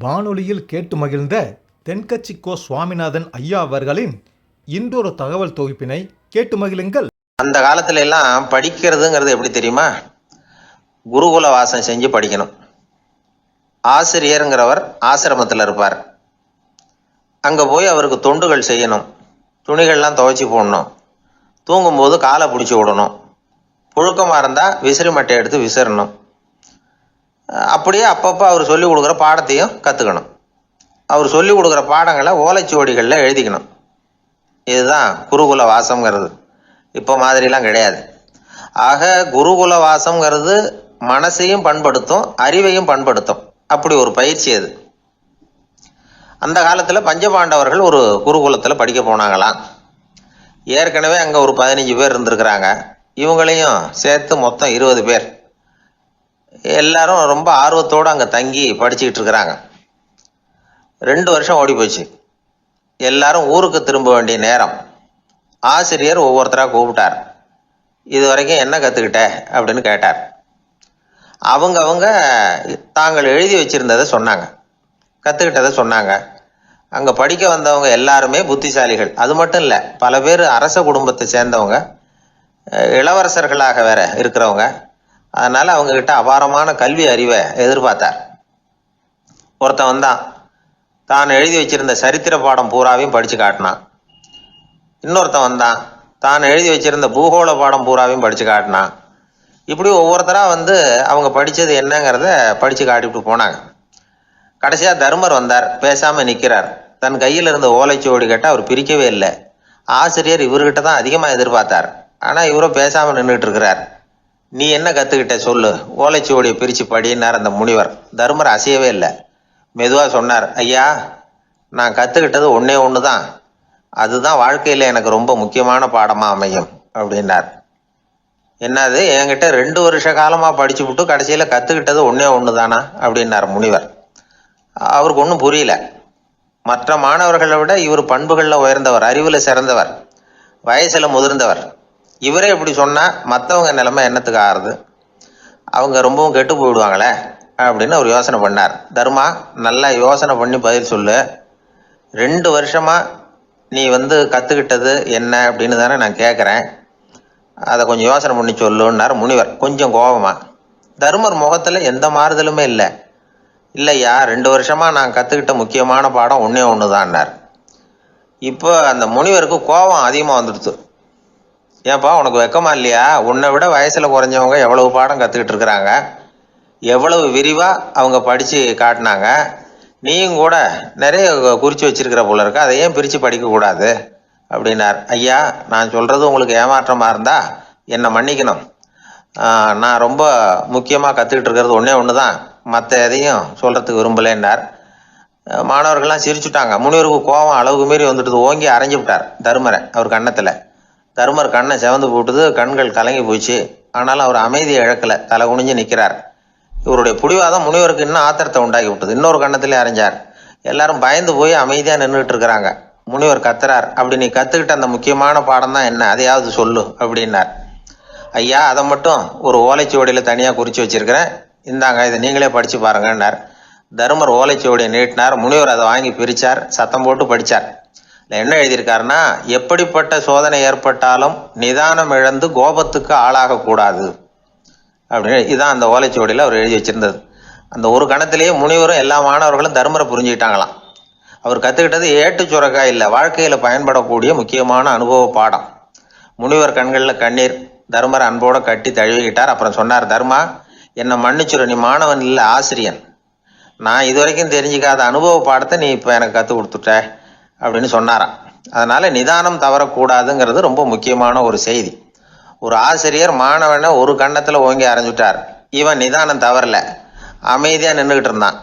வானொலியில் கேட்டு மகிழ்ந்த தென்கட்சி கோ சுவாமிநாதன் ஐயா அவர்களின் இன்றொரு தகவல் தொகுப்பினை கேட்டு மகிழுங்கள். அந்த காலத்துல எல்லாம் படிக்கிறதுங்கிறது எப்படி தெரியுமா? குருகுல வாசம் செஞ்சு படிக்கணும். ஆசிரியருங்கிறவர் ஆசிரமத்தில் இருப்பார். அங்கே போய் அவருக்கு தொண்டுகள் செய்யணும். துணிகள்லாம் துவைச்சி போடணும். தூங்கும்போது காலை பிடிச்சி விடணும். புழுக்கமாக இருந்தால் விசிறி மட்டை எடுத்து விசிறணும். அப்படியே அப்பப்போ அவர் சொல்லிக் கொடுக்குற பாடத்தையும் கற்றுக்கணும். அவர் சொல்லிக் கொடுக்குற பாடங்களை ஓலைச்சுவடிகளில் எழுதிக்கணும். இதுதான் குருகுல வாசம்ங்கிறது. இப்போ மாதிரிலாம் கிடையாது. ஆக குருகுல வாசம்ங்கிறது மனசையும் பண்படுத்தும், அறிவையும் பண்படுத்தும். அப்படி ஒரு பயிற்சி அது. அந்த காலத்தில் பஞ்சபாண்டவர்கள் ஒரு குருகுலத்தில் படிக்க போனாங்களாம். ஏற்கனவே அங்கே ஒரு 15 பேர் இருந்திருக்கிறாங்க. இவங்களையும் சேர்த்து மொத்தம் 20 பேர். எல்லாரும் ரொம்ப ஆர்வத்தோடு அங்கே தங்கி படிச்சுக்கிட்டு இருக்கிறாங்க. 2 வருஷம் ஓடி போச்சு. எல்லாரும் ஊருக்கு திரும்ப வேண்டிய நேரம். ஆசிரியர் ஒவ்வொருத்தராக கூப்பிட்டார். இது வரைக்கும் என்ன கற்றுக்கிட்ட அப்படின்னு கேட்டார். அவங்க தாங்கள் எழுதி வச்சிருந்ததை சொன்னாங்க, கற்றுக்கிட்டதை சொன்னாங்க. அங்கே படிக்க வந்தவங்க எல்லாருமே புத்திசாலிகள். அது மட்டும் இல்லை, பல பேர் அரச குடும்பத்தை சேர்ந்தவங்க, இளவரசர்களாக வேற இருக்கிறவங்க. அதனால் அவங்கக்கிட்ட அபாரமான கல்வி அறிவை எதிர்பார்த்தார். ஒருத்தன் வந்தான். தான் எழுதி வச்சிருந்த சரித்திர பாடம் பூராவையும் படித்து காட்டினான். இன்னொருத்தன் வந்தான். தான் எழுதி வச்சிருந்த பூகோள பாடம் பூராவையும் படித்து காட்டினான். இப்படி ஒவ்வொருத்தராக வந்து அவங்க படித்தது என்னங்கிறத படித்து காட்டிவிட்டு போனாங்க. கடைசியாக தர்மர் வந்தார். பேசாமல் நிற்கிறார். தன் கையில் இருந்த ஓலைச்சுவடி கேட்டால் அவர் பிரிக்கவே இல்லை. ஆசிரியர் இவர்கிட்ட தான் அதிகமாக எதிர்பார்த்தார். ஆனால் இவரும் பேசாமல் நின்றுட்டு இருக்கிறார். நீ என்ன கற்றுக்கிட்ட சொல்லு, ஓலைச்சுவடியை பிரித்து படினார் அந்த முனிவர். தர்மர் அசையவே இல்லை. மெதுவாக சொன்னார், ஐயா, நான் கற்றுக்கிட்டது ஒன்றே ஒன்று தான். அதுதான் வாழ்க்கையில் எனக்கு ரொம்ப முக்கியமான பாடமாக அமையும் அப்படின்னார். என்னது, என்கிட்ட 2 வருஷ காலமாக படிச்சு விட்டு கடைசியில் கற்றுக்கிட்டது ஒன்றே ஒன்று தானா அப்படின்னார் முனிவர். அவருக்கு ஒன்றும் புரியல. மற்ற மாணவர்களை விட இவர் பண்புகளில் உயர்ந்தவர், அறிவில் சிறந்தவர், வயசில் முதிர்ந்தவர். இவரே இப்படி சொன்னால் மற்றவங்க நிலைமை என்னத்துக்கு ஆறுது? அவங்க ரொம்பவும் கெட்டு போயிடுவாங்களே அப்படின்னு அவர் யோசனை பண்ணார். தர்மா, நல்லா யோசனை பண்ணி பதில் சொல்லு. 2 வருஷமாக நீ கற்றுக்கிட்டது என்ன அப்படின்னு தானே நான் கேட்குறேன். அதை கொஞ்சம் யோசனை பண்ணி சொல்லுன்னார் முனிவர் கொஞ்சம் கோபமா. தர்மர் முகத்தில் எந்த மாறுதலுமே இல்லை. இல்லையா, 2 வருஷமாக நான் கற்றுக்கிட்ட முக்கியமான பாடம் ஒன்றே ஒன்று தான்னார். இப்போ அந்த முனிவருக்கு கோபம் அதிகமாக வந்துடுச்சு. ஏன்பா, உனக்கு வெக்கமா இல்லையா? உன்னை விட வயசில் குறைஞ்சவங்க எவ்வளவு பாடம் கற்றுக்கிட்டு இருக்கிறாங்க, எவ்வளவு விரிவாக அவங்க படித்து காட்டினாங்க. நீயும் கூட நிறைய குறித்து வச்சிருக்கிற போல இருக்க, அதை ஏன் பிரித்து படிக்கக்கூடாது அப்படின்னார். ஐயா, நான் சொல்கிறது உங்களுக்கு ஏமாற்றமாக இருந்தால் என்னை மன்னிக்கணும். நான் ரொம்ப முக்கியமாக கற்றுக்கிட்டு இருக்கிறது ஒன்றே ஒன்று தான், மற்ற எதையும் சொல்கிறதுக்கு விரும்பலைன்னார். மாணவர்கள்லாம் சிரிச்சுட்டாங்க. முனிவருக்கு கோபம் அளவுக்கு மீறி வந்துட்டு ஓங்கி அரைஞ்சு விட்டார் தர்மரை அவர் கன்னத்தில். தர்மர் கண்ணை செவந்து போட்டுது, கண்கள் கலங்கி போச்சு. ஆனாலும் அவர் அமைதியை இழக்கலை, தலை குனிஞ்சு நிற்கிறார். இவருடைய புடிவாதம் முனிவருக்கு இன்னும் ஆத்திரத்தை உண்டாக்கி விட்டது. இன்னொரு கண்ணத்திலே அரைஞ்சார். எல்லாரும் பயந்து போய் அமைதியாக நின்றுட்டு இருக்கிறாங்க. முனிவர் கத்துறார், அப்படி நீ கற்றுக்கிட்ட அந்த முக்கியமான பாடம் தான் என்ன, அதையாவது சொல்லு அப்படின்னார். ஐயா, அதை மட்டும் ஒரு ஓலைச்சுவடியில் தனியாக குறித்து வச்சிருக்கிறேன், இந்தாங்க, இதை நீங்களே படித்து பாருங்கன்னார். தர்மர் ஓலைச்சுவடியை நீட்டினார். முனிவர் அதை வாங்கி பிரித்தார். சத்தம் போட்டு படித்தார். என்ன எழுதியிருக்காருன்னா, எப்படிப்பட்ட சோதனை ஏற்பட்டாலும் நிதானம் இழந்து கோபத்துக்கு ஆளாகக்கூடாது அப்படின்னு. இதுதான் அந்த ஓலைச்சுவடியில் அவர் எழுதி வச்சிருந்தது. அந்த ஒரு கணத்திலேயே முனிவரும் எல்லா மாணவர்களும் தர்மரை புரிஞ்சுக்கிட்டாங்களாம். அவர் கற்றுக்கிட்டது ஏட்டு சுரக்காய் இல்லை, வாழ்க்கையில் பயன்படக்கூடிய முக்கியமான அனுபவ பாடம். முனிவர் கண்களில் கண்ணீர். தர்மரை அன்போடு கட்டி தழுவிக்கிட்டார். அப்புறம் சொன்னார், தர்மா, என்னை மன்னிச்சுரு, நீ மாணவன் இல்லை, ஆசிரியன். நான் இது வரைக்கும் தெரிஞ்சிக்காத அனுபவ பாடத்தை நீ இப்போ எனக்கு கற்றுக் கொடுத்துட்ட அப்படின்னு சொன்னாராம். அதனால நிதானம் தவறக்கூடாதுங்கிறது ரொம்ப முக்கியமான ஒரு செய்தி. ஒரு ஆசிரியர் மாணவனை ஒரு கண்ணத்தில் ஓங்கி அரைஞ்சுட்டார். இவன் நிதானம் தவறல, அமைதியாக நின்றுக்கிட்டு இருந்தான்.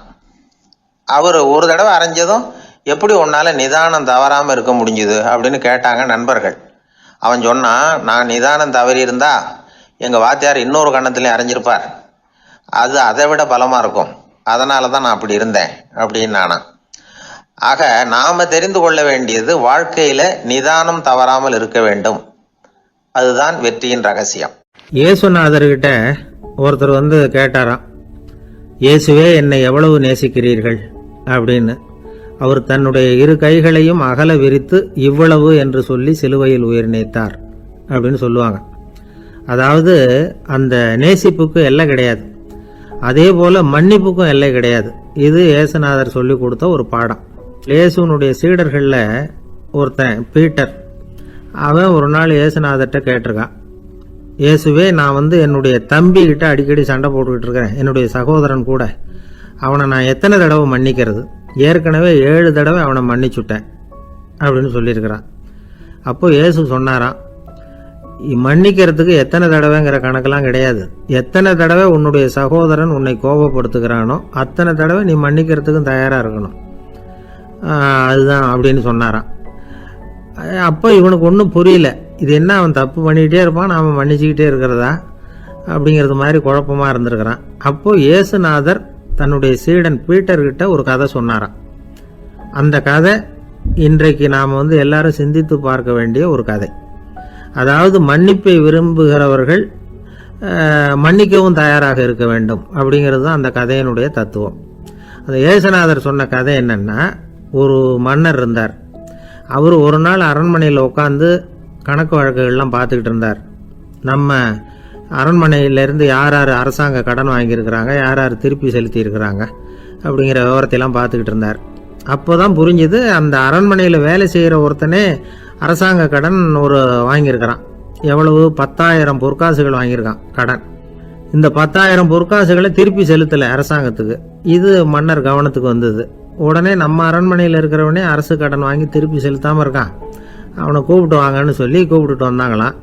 அவர் ஒரு தடவை அரைஞ்சதும் எப்படி உன்னால நிதானம் தவறாமல் இருக்க முடிஞ்சுது அப்படின்னு கேட்டாங்க நண்பர்கள். அவன் சொன்னான், நான் நிதானம் தவறி இருந்தா எங்கள் வாத்தியார் இன்னொரு கண்ணத்துலேயும் அரைஞ்சிருப்பார். அது அதை விட பலமாக இருக்கும். அதனால தான் நான் அப்படி இருந்தேன் அப்படின்னு நானா. ஆக நாம தெரிந்து கொள்ள வேண்டியது, வாழ்க்கையில நிதானம் தவறாமல் இருக்க வேண்டும். அதுதான் வெற்றியின் ரகசியம். இயேசுநாதர்கிட்ட ஒருத்தர் கேட்டாராம், இயேசுவே, என்னை எவ்வளவு நேசிக்கிறீர்கள் அப்படின்னு. அவர் தன்னுடைய இரு கைகளையும் அகல விரித்து இவ்வளவு என்று சொல்லி சிலுவையில் உயிர் நீத்தார் அப்படின்னு சொல்லுவாங்க. அதாவது அந்த நேசிப்புக்கு எல்லை கிடையாது, அதே போல மன்னிப்புக்கும் எல்லை கிடையாது. இது இயேசுநாதர் சொல்லி கொடுத்த ஒரு பாடம். இயேசுனுடைய சீடர்களில் ஒருத்தன் பீட்டர், அவன் ஒரு நாள் இயேசுநாதர்கிட்ட கேட்டிருக்கான், இயேசுவே, நான் என்னுடைய தம்பி கிட்ட அடிக்கடி சண்டை போட்டுக்கிட்டு இருக்கிறேன், என்னுடைய சகோதரன் கூட. அவனை நான் எத்தனை தடவை மன்னிக்கிறது? ஏற்கனவே 7 தடவை அவனை மன்னிச்சுட்டேன் அப்படின்னு சொல்லியிருக்கிறான். அப்போ இயேசு சொன்னாராம், மன்னிக்கிறதுக்கு எத்தனை தடவைங்கிற கணக்கெல்லாம் கிடையாது. எத்தனை தடவை உன்னுடைய சகோதரன் உன்னை கோபப்படுத்துகிறானோ அத்தனை தடவை நீ மன்னிக்கிறதுக்கும் தயாராக இருக்கணும், அதுதான் அப்படின்னு சொன்னாராம். அப்போ இவனுக்கு ஒன்றும் புரியல, இது என்ன அவன் தப்பு பண்ணிக்கிட்டே இருப்பான், நாம் மன்னிச்சுக்கிட்டே இருக்கிறதா அப்படிங்கிறது மாதிரி குழப்பமாக இருந்திருக்கிறான். அப்போது இயேசுநாதர் தன்னுடைய சீடன் பீட்டர்கிட்ட ஒரு கதை சொன்னாராம். அந்த கதை இன்றைக்கு நாம் எல்லாரும் சிந்தித்து பார்க்க வேண்டிய ஒரு கதை. அதாவது மன்னிப்பை விரும்புகிறவர்கள் மன்னிக்கவும் தயாராக இருக்க வேண்டும் அப்படிங்கிறது தான் அந்த கதையினுடைய தத்துவம். அந்த இயேசுநாதர் சொன்ன கதை என்னன்னா, ஒரு மன்னர் இருந்தார். அவர் ஒரு நாள் அரண்மனையில் உட்காந்து கணக்கு வழக்குகள்லாம் பார்த்துக்கிட்டு இருந்தார். நம்ம அரண்மனையிலேருந்து யார் யார் அரசாங்க கடன் வாங்கியிருக்கிறாங்க, யார் யார் திருப்பி செலுத்தியிருக்கிறாங்க அப்படிங்கிற விவரத்தையெல்லாம் பார்த்துக்கிட்டு இருந்தார். அப்போ தான் புரிஞ்சுது, அந்த அரண்மனையில் வேலை செய்கிற ஒருத்தனே அரசாங்க கடன் வாங்கியிருக்கிறான். எவ்வளவு? 10,000 பொற்காசுகள் வாங்கியிருக்கான் கடன். இந்த 10,000 பொற்காசுகளை திருப்பி செலுத்தலை அரசாங்கத்துக்கு. இது மன்னர் கவனத்துக்கு வந்தது. உடனே நம்ம அரண்மனையில் இருக்கிறவனே அரசு கடன் வாங்கி திருப்பி செலுத்தாமல் இருக்கான், அவனை கூப்பிட்டு வாங்கன்னு சொல்லி கூப்பிட்டுட்டு வந்தாங்களாம்.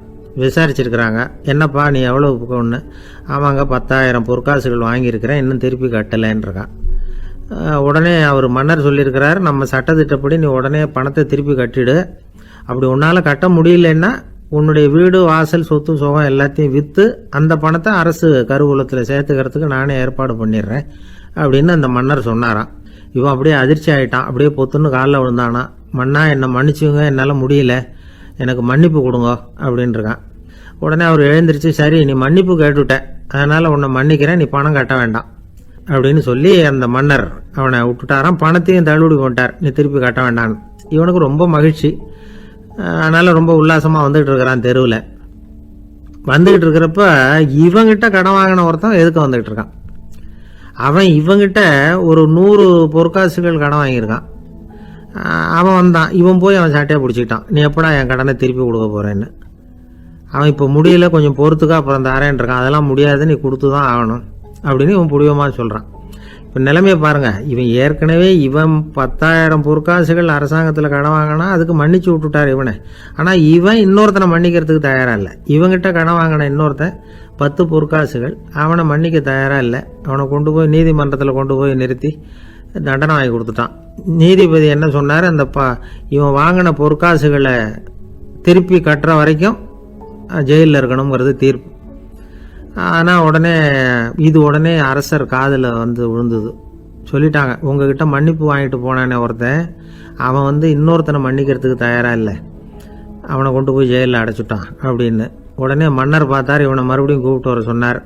விசாரிச்சிருக்கிறாங்க, என்னப்பா நீ எவ்வளோ ஒன்று? ஆமாங்க, 10,000 பொற்காசுகள் வாங்கியிருக்கிறேன், இன்னும் திருப்பி கட்டலைன்றிருக்கான். உடனே அவர் மன்னர் சொல்லியிருக்கிறார், நம்ம சட்டத்திட்டப்படி நீ உடனே பணத்தை திருப்பி கட்டிடு. அப்படி உன்னால் கட்ட முடியலன்னா உன்னுடைய வீடு வாசல் சொத்து சுகம் எல்லாத்தையும் விற்று அந்த பணத்தை அரசு கருவூலத்தில் சேர்த்துக்கிறதுக்கு நானே ஏற்பாடு பண்ணிடுறேன் அப்படின்னு அந்த மன்னர் சொன்னாராம். இவன் அப்படியே அதிர்ச்சி ஆகிட்டான், அப்படியே பொத்துன்னு காலில் விழுந்தானா. மன்னா, என்னை மன்னிச்சுங்க, என்னால் முடியல, எனக்கு மன்னிப்பு கொடுங்க அப்படின்ட்டுருக்கான். உடனே அவர் எழுந்திரிச்சு, சரி நீ மன்னிப்பு கேட்டுவிட்ட, அதனால் உன்னை மன்னிக்கிறேன், நீ பணம் கட்ட வேண்டாம் அப்படின்னு சொல்லி அந்த மன்னர் அவனை விட்டுட்டாராம். பணத்தையும் தள்ளுபடி போட்டார், நீ திருப்பி கட்ட வேண்டான்னு. இவனுக்கு ரொம்ப மகிழ்ச்சி, அதனால் ரொம்ப உல்லாசமாக வந்துகிட்டு இருக்கிறான். தெருவில் வந்துக்கிட்டு இருக்கிறப்ப இவங்கிட்ட கடன் வாங்கின ஒருத்தன் எதுக்கு வந்துக்கிட்டு இருக்கான். அவன் இவங்கிட்ட ஒரு 100 பொற்காசுகள் கடன் வாங்கியிருக்கான். அவன் வந்தான், இவன் போய் அவன் சாட்டையாக பிடிச்சிக்கிட்டான், நீ எப்படா என் கடனை திருப்பி கொடுக்க போகிறேன்னு. அவன் இப்போ முடியல, கொஞ்சம் பொறுத்துக்கா, அப்புறம் தரேன் இருக்கான். அதெல்லாம் முடியாது, நீ கொடுத்து தான் ஆகணும் அப்படின்னு இவன் புடிவமாக சொல்கிறான். இப்போ நிலைமையை பாருங்கள், இவன் ஏற்கனவே 10,000 பொற்காசுகள் அரசாங்கத்தில் கடன் வாங்கினா அதுக்கு மன்னிச்சு விட்டுட்டார் இவனை. ஆனால் இவன் இன்னொருத்தனை மன்னிக்கிறதுக்கு தயாராக இல்லை. இவங்கிட்ட கடன் வாங்கின இன்னொருத்தன் 10 பொற்காசுகள், அவனை மன்னிக்க தயாராக இல்லை. அவனை கொண்டு போய் நீதிமன்றத்தில் கொண்டு போய் நிறுத்தி தண்டனை வாங்கி கொடுத்துட்டான். நீதிபதி என்ன சொன்னார், அந்த இவன் வாங்கின பொற்காசுகளை திருப்பி கட்டுற வரைக்கும் ஜெயிலில் இருக்கணுங்கிறது தீர்ப்பு. ஆனால் உடனே அரசர் காதில் விழுந்தது. சொல்லிட்டாங்க, உங்ககிட்ட மன்னிப்பு வாங்கிட்டு போனானே ஒருத்தன், அவன் இன்னொருத்தனை மன்னிக்கிறதுக்கு தயாராக இல்லை, அவனை கொண்டு போய் ஜெயிலில் அடைச்சிட்டான் அப்படின்னு. உடனே மன்னர் பார்த்தார், இவனை மறுபடியும் கூப்பிட்டு வர சொன்னார்.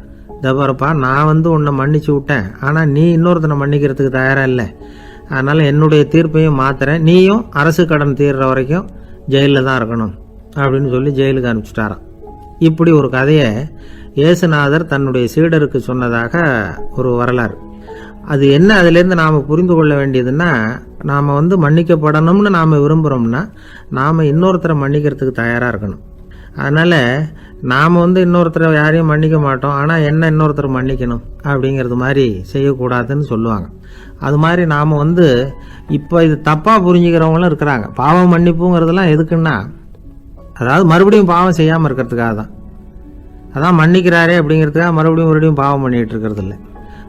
தபாரப்பா, நான் உன்னை மன்னிச்சு விட்டேன், ஆனால் நீ இன்னொருத்தனை மன்னிக்கிறதுக்கு தயாராக இல்லை, அதனால் என்னுடைய தீர்ப்பையும் மாத்துறேன், நீயும் அரசு கடன் தீர்ற வரைக்கும் ஜெயிலில் தான் இருக்கணும் அப்படின்னு சொல்லி ஜெயிலுக்கு அனுப்பிச்சிட்டாராம். இப்படி ஒரு கதையை இயேசுநாதர் தன்னுடைய சீடருக்கு சொன்னதாக ஒரு வரலாறு. அது என்ன, அதுலேருந்து நாம் புரிந்து கொள்ள வேண்டியதுன்னா, நாம் மன்னிக்கப்படணும்னு நாம் விரும்புகிறோம்னா நாம் இன்னொருத்தரை மன்னிக்கிறதுக்கு தயாராக இருக்கணும். அதனால் நாம் இன்னொருத்தரை யாரையும் மன்னிக்க மாட்டோம், ஆனால் என்ன இன்னொருத்தரை மன்னிக்கணும் அப்படிங்கிறது மாதிரி செய்யக்கூடாதுன்னு சொல்லுவாங்க. அது மாதிரி நாம் இப்போ இது தப்பாக புரிஞ்சுக்கிறவங்களும் இருக்கிறாங்க. பாவம் மன்னிப்புங்கிறதுலாம் எதுக்குன்னா, அதாவது மறுபடியும் பாவம் செய்யாமல் இருக்கிறதுக்காக தான். அதான் மன்னிக்கிறாரே அப்படிங்கிறதுக்காக மறுபடியும் பாவம் பண்ணிகிட்டு இருக்கிறது இல்லை.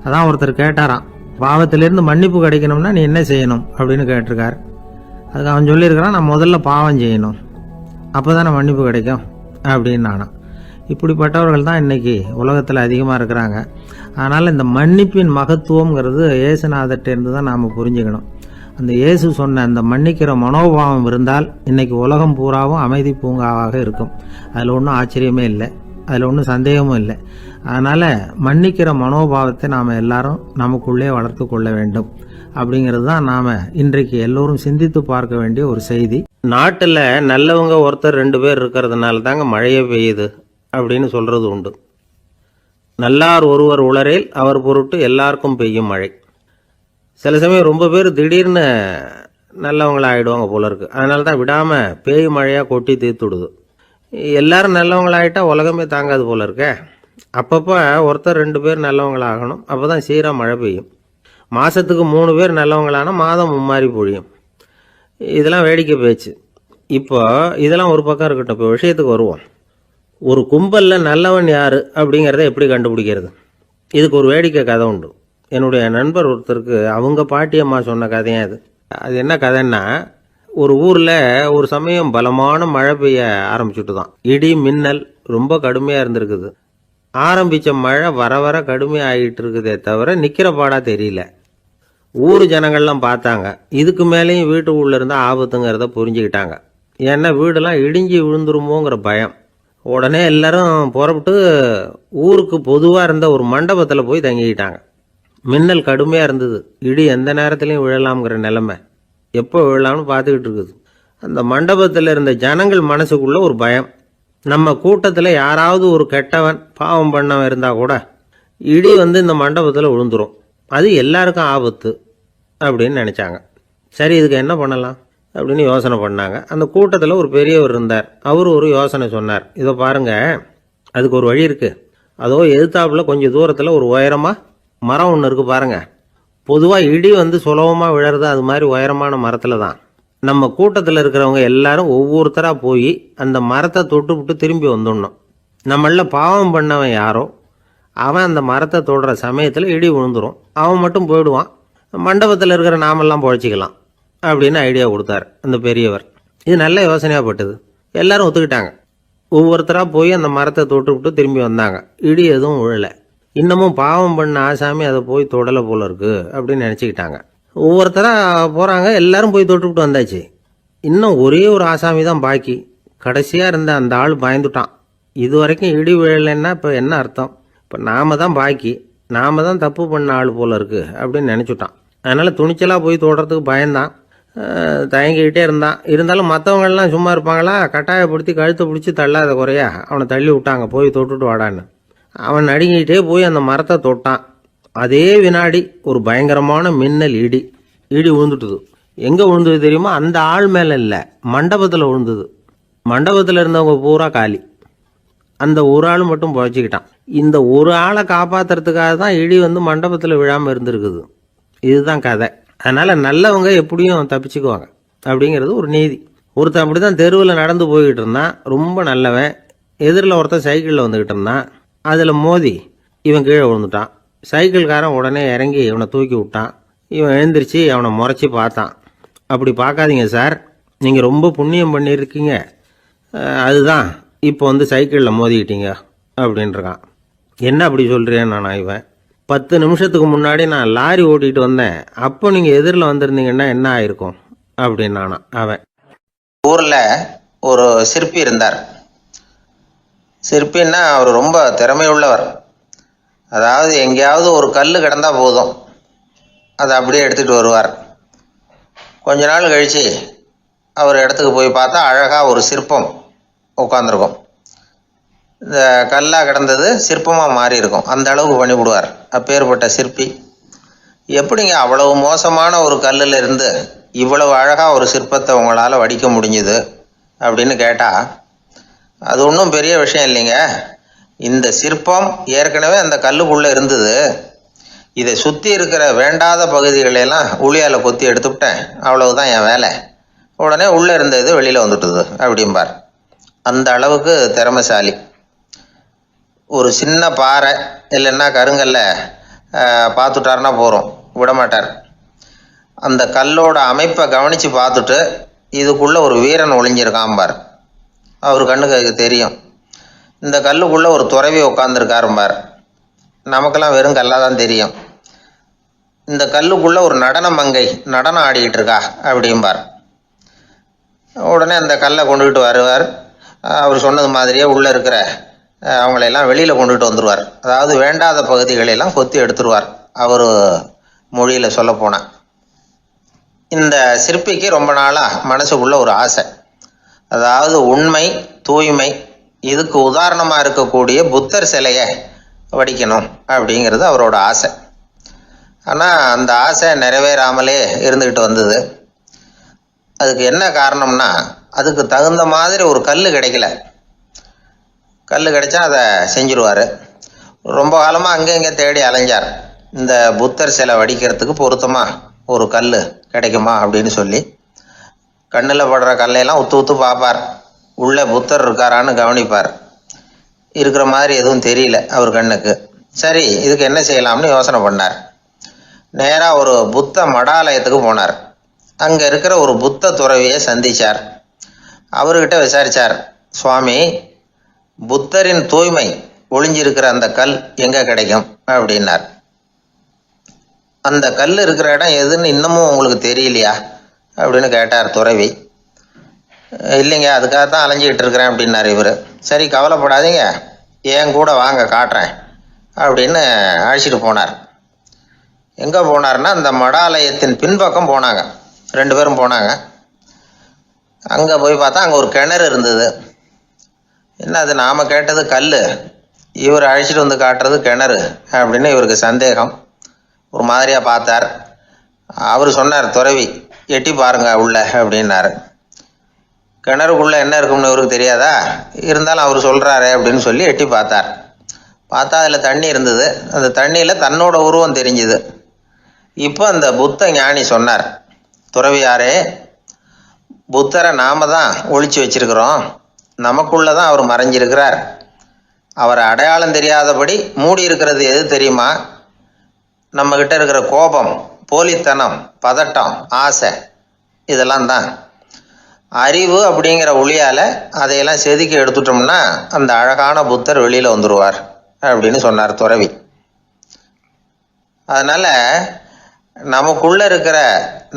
அதான் ஒருத்தர் கேட்டாராம், பாவத்திலேருந்து மன்னிப்பு கிடைக்கணும்னா நீ என்ன செய்யணும் அப்படின்னு கேட்டிருக்கார். அதுக்கு அவன் சொல்லியிருக்கிறான், நான் முதல்ல பாவம் செய்யணும், அப்போ தானே மன்னிப்பு கிடைக்கும் அப்படின்னு நானும். இப்படிப்பட்டவர்கள் தான் இன்றைக்கி உலகத்தில் அதிகமாக இருக்கிறாங்க. அதனால் இந்த மன்னிப்பின் மகத்துவங்கிறது இயேசுநாதர்கிட்டேருந்து தான் நாம் புரிஞ்சுக்கணும். அந்த இயேசு சொன்ன அந்த மன்னிக்கிற மனோபாவம் இருந்தால் இன்றைக்கி உலகம் பூராவும் அமைதி பூங்காவாக இருக்கும். அதில் ஒன்றும் ஆச்சரியமே இல்லை, அதில் ஒன்றும் சந்தேகமும் இல்லை. அதனால் மன்னிக்கிற மனோபாவத்தை நாம் எல்லாரும் நமக்குள்ளே வளர்த்து கொள்ள வேண்டும். அப்படிங்கிறது தான் நாம் இன்றைக்கு எல்லோரும் சிந்தித்து பார்க்க வேண்டிய ஒரு செய்தி. நாட்டில் நல்லவங்க ஒருத்தர் 2 பேர் இருக்கிறதுனால தாங்க மழையே பெய்யுது அப்படின்னு சொல்கிறது உண்டு. நல்லார் ஒருவர் உளரேல் அவர் பொருட்டு எல்லாருக்கும் பெய்யும் மழை. சில சமயம் ரொம்ப பேர் திடீர்னு நல்லவங்களா ஆகிடுவாங்க போல இருக்கு. அதனால தான் விடாமல் பேய் மழையாக கொட்டி தீர்த்துடுது. எல்லாரும் நல்லவங்களாயிட்டா உலகமே தாங்காது போல இருக்க. அப்பப்போ ஒருத்தர் 2 பேர் நல்லவங்களாகணும். அப்போ தான் சீராக மழை பெய்யும். மாதத்துக்கு 3 பேர் நல்லவங்களானா மாதம் மும்மாரி பொழியும். இதெல்லாம் வேடிக்கை பேச்சு. இப்போ இதெல்லாம் ஒரு பக்கம் இருக்கட்டும். இப்போ விஷயத்துக்கு வருவோம். ஒரு கும்பலில் நல்லவன் யார் அப்படிங்கிறத எப்படி கண்டுபிடிக்கிறது? இதுக்கு ஒரு வேடிக்கை கதை உண்டு. என்னுடைய நண்பர் ஒருத்தருக்கு அவங்க பாட்டியம்மா சொன்ன கதையும் அது. அது என்ன கதைன்னா, ஒரு ஊரில் ஒரு சமயம் பலமான மழை பெய்ய ஆரம்பிச்சுட்டு தான். இடி மின்னல் ரொம்ப கடுமையாக இருந்திருக்குது. ஆரம்பித்த மழை வர வர கடுமையாக ஆகிட்டு இருக்குதே தவிர நிற்கிற பாடாக தெரியல. ஊர் ஜனங்கள்லாம் பார்த்தாங்க. இதுக்கு மேலேயும் வீட்டு உள்ள இருந்தால் ஆபத்துங்கிறத புரிஞ்சுக்கிட்டாங்க. ஏன்னா வீடெல்லாம் இடிஞ்சி விழுந்துருமோங்கிற பயம். உடனே எல்லாரும் புறப்பட்டு ஊருக்கு பொதுவாக இருந்த ஒரு மண்டபத்தில் போய் தங்கிக்கிட்டாங்க. மின்னல் கடுமையாக இருந்தது. இடி எந்த நேரத்துலையும் விழலாம்ங்கிற நிலைமை. எப்போ விழலாம்னு பார்த்துக்கிட்டு இருக்குது. அந்த மண்டபத்தில் இருந்த ஜனங்கள் மனசுக்குள்ள ஒரு பயம். நம்ம கூட்டத்தில் யாராவது ஒரு கெட்டவன் பாவம் பண்ணவன் இருந்தால் கூட இடி இந்த மண்டபத்தில் விழுந்துரும். அது எல்லாருக்கும் ஆபத்து அப்படின்னு நினச்சாங்க. சரி, இதுக்கு என்ன பண்ணலாம் அப்படின்னு யோசனை பண்ணாங்க. அந்த கூட்டத்தில் ஒரு பெரியவர் இருந்தார். அவர் ஒரு யோசனை சொன்னார். இதை பாருங்க, அதுக்கு ஒரு வழி இருக்குது. அதோ எதிர்த்தாப்பில் கொஞ்சம் தூரத்தில் ஒரு உயரமாக மரம் ஒன்று இருக்குது பாருங்க. பொதுவாக இடி சுலபமாக விழறது அது மாதிரி உயரமான மரத்தில் தான். நம்ம கூட்டத்தில் இருக்கிறவங்க எல்லாரும் ஒவ்வொருத்தராக போய் அந்த மரத்தை தொட்டு விட்டு திரும்பி வந்துடணும். நம்மள பாவம் பண்ணவன் யாரோ அவன் அந்த மரத்தை தொடுற சமயத்தில் இடி விழுந்துடும். அவன் மட்டும் போயிடுவான். மண்டபத்தில் இருக்கிற நாமெல்லாம் பொழைச்சிக்கலாம் அப்படின்னு ஐடியா கொடுத்தார் அந்த பெரியவர். இது நல்ல யோசனையாக பட்டது. எல்லாரும் ஒத்துக்கிட்டாங்க. ஒவ்வொருத்தராக போய் அந்த மரத்தை தொட்டு விட்டு திரும்பி வந்தாங்க. இடி எதுவும் விழலை. இன்னமும் பாவம் பண்ண ஆசாமி அதை போய் தொடலை போல இருக்கு அப்படின்னு நினச்சிக்கிட்டாங்க. ஒவ்வொருத்தராக போகிறாங்க. எல்லாரும் போய் தொட்டுவிட்டு வந்தாச்சு. இன்னும் ஒரே ஒரு ஆசாமி தான் பாக்கி. கடைசியாக இருந்த அந்த ஆள் பயந்துட்டான். இது வரைக்கும் இடி விழலைன்னா இப்போ என்ன அர்த்தம்? இப்போ நாம தான் பாக்கி, நாம தான் தப்பு பண்ண ஆள் போல இருக்கு அப்படின்னு நினச்சிட்டான். அதனால் துணிச்சலாக போய் தொடுறதுக்கு பயந்தான். தயங்கிக்கிட்டே இருந்தான். இருந்தாலும் மற்றவங்கள்லாம் சும்மா இருப்பாங்களா? கட்டாயப்படுத்தி கழுத்தை பிடிச்சி தள்ளாத குறையா அவனை தள்ளி விட்டாங்க. போய் தொட்டுட்டு வாடான்னு. அவன் நடுங்கிக்கிட்டே போய் அந்த மரத்தை தொட்டான். அதே வினாடி ஒரு பயங்கரமான மின்னல் இடி விழுந்துட்டுது. எங்கே விழுந்தது தெரியுமா? அந்த ஆள் மேலே இல்லை, மண்டபத்தில் விழுந்தது. மண்டபத்தில் இருந்தவங்க பூரா காலி. அந்த ஒரு ஆள் மட்டும் பொழைச்சிக்கிட்டான். இந்த ஒரு ஆளை காப்பாற்றுறதுக்காக தான் இடி மண்டபத்தில் விழாமல் இருந்திருக்குது. இதுதான் கதை. அதனால் நல்லவங்க எப்படியும் தப்பிச்சுக்குவாங்க அப்படிங்கிறது ஒரு நீதி. ஒருத்தன் அப்படி தான் தெருவில் நடந்து போய்கிட்டு இருந்தான். ரொம்ப நல்லவன். எதிரில் ஒருத்தன் சைக்கிளில் வந்துக்கிட்டு இருந்தான். அதில் மோதி இவன் கீழே விழுந்துட்டான். சைக்கிள்காரன் உடனே இறங்கி இவனை தூக்கி விட்டான். இவன் எழுந்திரிச்சு அவனை முறைச்சி பார்த்தான். அப்படி பார்க்காதீங்க சார், நீங்கள் ரொம்ப புண்ணியம் பண்ணியிருக்கீங்க, அதுதான் இப்போ சைக்கிளில் மோதிக்கிட்டீங்க அப்படின்றான். என்ன அப்படி சொல்கிறேன் நான்? இவன் 10 நிமிஷத்துக்கு முன்னாடி நான் லாரி ஓட்டிகிட்டு வந்தேன், அப்போ நீங்கள் எதிரில் வந்திருந்தீங்கன்னா என்ன ஆயிருக்கும் அப்படின்னானா அவன். ஊரில் ஒரு சிற்பி இருந்தார். சிற்பின்னா அவர் ரொம்ப திறமையுள்ளவர். அதாவது எங்கேயாவது ஒரு கல் கிடந்தா போதும், அதை அப்படியே எடுத்துகிட்டு வருவார். கொஞ்ச நாள் கழித்து அவர் இடத்துக்கு போய் பார்த்தா அழகாக ஒரு சிற்பம் உட்காந்துருக்கும். இந்த கல்லாக கிடந்தது சிற்பமாக மாறி இருக்கும். அந்த அளவுக்கு பண்ணிவிடுவார். அப்பேற்பட்ட சிற்பி. எப்படிங்க அவ்வளவு மோசமான ஒரு கல்லில் இருந்து இவ்வளவு அழகாக ஒரு சிற்பத்தை உங்களால் வடிக்க முடிஞ்சுது அப்படின்னு கேட்டால், அது ஒன்றும் பெரிய விஷயம் இல்லைங்க. இந்த சிற்பம் ஏற்கனவே அந்த கல்லுக்குள்ளே இருந்தது. இதை சுற்றி இருக்கிற வேண்டாத பகுதிகளெல்லாம் உளியால் கொத்தி எடுத்துவிட்டேன், அவ்வளவுதான் என் வேலை. உடனே உள்ளே இருந்தது வெளியில் வந்துட்டுது அப்படிம்பார். அந்த அளவுக்கு திறமைசாலி. ஒரு சின்ன பாறை இல்லைன்னா கருங்கல்ல பார்த்துட்டாருன்னா போகிறோம், விடமாட்டார். அந்த கல்லோட அமைப்பை கவனித்து பார்த்துட்டு இதுக்குள்ளே ஒரு வீரன் ஒளிஞ்சிருக்காம்பார். அவர் கண்ணுக்கு தெரியும். இந்த கல்லுக்குள்ளே ஒரு துறவி உட்காந்துருக்காரும்பார். நமக்கெல்லாம் வெறும் கல்லாக தான் தெரியும். இந்த கல்லுக்குள்ளே ஒரு நடன மங்கை நடனம் ஆடிக்கிட்டு இருக்கா அப்படிம்பார். உடனே அந்த கல்லை கொண்டுகிட்டு வருவார். அவர் சொன்னது மாதிரியே உள்ளே இருக்கிற அவங்களையெல்லாம் வெளியில் கொண்டுகிட்டு வந்துடுவார். அதாவது வேண்டாத பகுதிகளெல்லாம் கொத்தி எடுத்துருவார் அவர் மொழியில் சொல்லப்போனால். இந்த சிற்பிக்கு ரொம்ப நாளாக மனசுக்குள்ள ஒரு ஆசை. அதாவது உண்மை, தூய்மை, இதுக்கு உதாரணமாக இருக்கக்கூடிய புத்தர் சிலையை வடிக்கணும் அப்படிங்கிறது அவரோட ஆசை. ஆனால் அந்த ஆசை நிறைவேறாமலே இருந்துக்கிட்டு வந்தது. அதுக்கு என்ன காரணம்னா, அதுக்கு தகுந்த மாதிரி ஒரு கல் கிடைக்கல. கல் கிடைச்சா அதை செஞ்சுருவார். ரொம்ப காலமாக அங்கே இங்கே தேடி அலைஞ்சார், இந்த புத்தர் சிலை வடிக்கிறதுக்கு பொருத்தமாக ஒரு கல் கிடைக்குமா அப்படின்னு சொல்லி. கண்ணில் படுற கல்லையெல்லாம் உத்து உத்து பார்ப்பார், உள்ளே புத்தர் இருக்காரான்னு கவனிப்பார். இருக்கிற மாதிரி எதுவும் தெரியல அவர் கண்ணுக்கு. சரி, இதுக்கு என்ன செய்யலாம்னு யோசனை பண்ணார். நேராக ஒரு புத்த மடாலயத்துக்கு போனார். அங்கே இருக்கிற ஒரு புத்த துறவியை சந்தித்தார். அவர்கிட்ட விசாரித்தார், சுவாமி, புத்தரின் தூய்மை ஒளிஞ்சிருக்கிற அந்த கல் எங்கே கிடைக்கும் அப்படின்னார். அந்த கல் இருக்கிற இடம் எதுன்னு இன்னமும் உங்களுக்கு தெரியலையா அப்படின்னு கேட்டார் துறவி. இல்லைங்க, அதுக்காகத்தான் அலைஞ்சிக்கிட்டு இருக்கிறேன் அப்படின்னார் இவர். சரி, கவலைப்படாதீங்க, ஏன் கூட வாங்க காட்டுறேன் அப்படின்னு அழைச்சிட்டு போனார். எங்கே போனார்னா, அந்த மடாலயத்தின் பின்பக்கம் போனாங்க. 2 பேரும் போனாங்க. அங்கே போய் பார்த்தா அங்கே ஒரு கிணறு இருந்தது. என்ன அது, நாம் கேட்டது கல், இவர் அழைச்சிட்டு வந்து காட்டுறது கிணறு அப்படின்னு இவருக்கு சந்தேகம். ஒரு மாதிரியாக பார்த்தார். அவர் சொன்னார், துறவி, எட்டி பாருங்க உள்ள அப்படின்னாரு. கிணறுக்குள்ளே என்ன இருக்கும்னு இவருக்கு தெரியாதா, இருந்தாலும் அவர் சொல்கிறாரு அப்படின்னு சொல்லி எட்டி பார்த்தார். பார்த்தா அதில் தண்ணி இருந்தது. அந்த தண்ணியில் தன்னோட உருவம் தெரிஞ்சுது. இப்போ அந்த புத்த ஞானி சொன்னார், துறவியாரே, புத்தரை நாம தான் ஒளிச்சு வச்சிருக்கிறோம், நமக்குள்ள தான் அவர் மறைஞ்சிருக்கிறார். அவரை அடையாளம் தெரியாதபடி மூடி இருக்கிறது எது தெரியுமா? நம்மக்கிட்ட இருக்கிற கோபம், போலித்தனம், பதட்டம், ஆசை, இதெல்லாம் தான். அறிவு அப்படிங்கிற ஒளியால் அதையெல்லாம் செதுக்கி எடுத்துட்டோம்னா அந்த அழகான புத்தர் வெளியில் வந்துடுவார் அப்படின்னு சொன்னார் துறவி. அதனால் நமக்குள்ளே இருக்கிற